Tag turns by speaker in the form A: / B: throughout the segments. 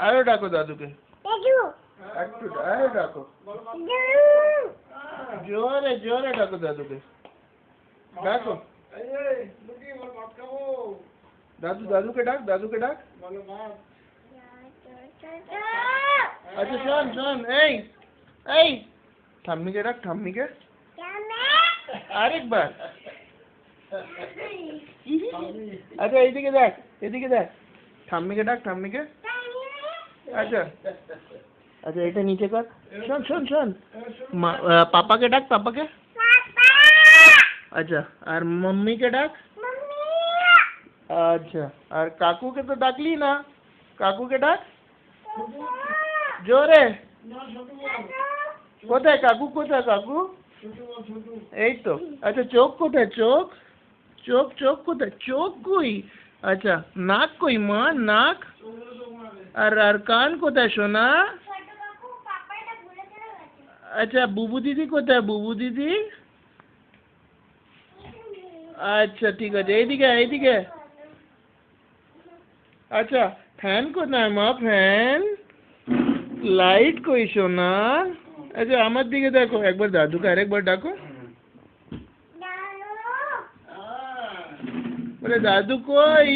A: আরো ডাকো দাদুকে, একটু আরো ডাকো, জোরে জোরে ডাকো দাদুকে, ডাকো দাদু, দাদুকে ডাক, দাদুকে ডাক। আচ্ছা শোন শোন, এই এই ঠাম্মিকে ডাক, ঠাম্মিকে আরেকবার। আচ্ছা এইদিকে দেখ, এদিকে দেখ, ঠাম্মিকে ডাক, ঠাম্মিকে। আচ্ছা আচ্ছা এটা নিচে কর। শোন শোন শোন, পাপাকে ডাক, পাপাকে। আচ্ছা আর মম্মিকে ডাক। আচ্ছা আর কাকুকে তো ডাকলি না, কাকুকে ডাক জোরে। কোথায় কাকু, কোথায় কাকু? এই তো। আচ্ছা চোখ কোথায়, চোখ চোখ চোখ কোথায়, চোখ কই? আচ্ছা নাক কই মা, নাক? আর কান কোথায় সোনা? আচ্ছা বুবু দিদি কোথায়, বুবু দিদি? আচ্ছা ঠিক আছে, এইদিকে এইদিকে। আচ্ছা ফ্যান কোথায় মা, ফ্যান? লাইট কই সোনা? আচ্ছা আমার দিকে দেখো, একবার দাদুকে আরেকবার ডাকো, বলে দাদু কই?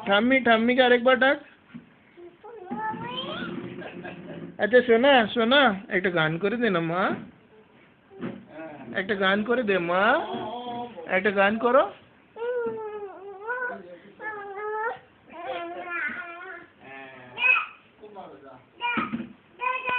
A: ঠাম্মি, ঠাম্মিকে আরেকবার ডাক। আচ্ছা সোনা সোনা, একটা গান করে দে না মা, একটা গান করে দে মা, একটা গান করো।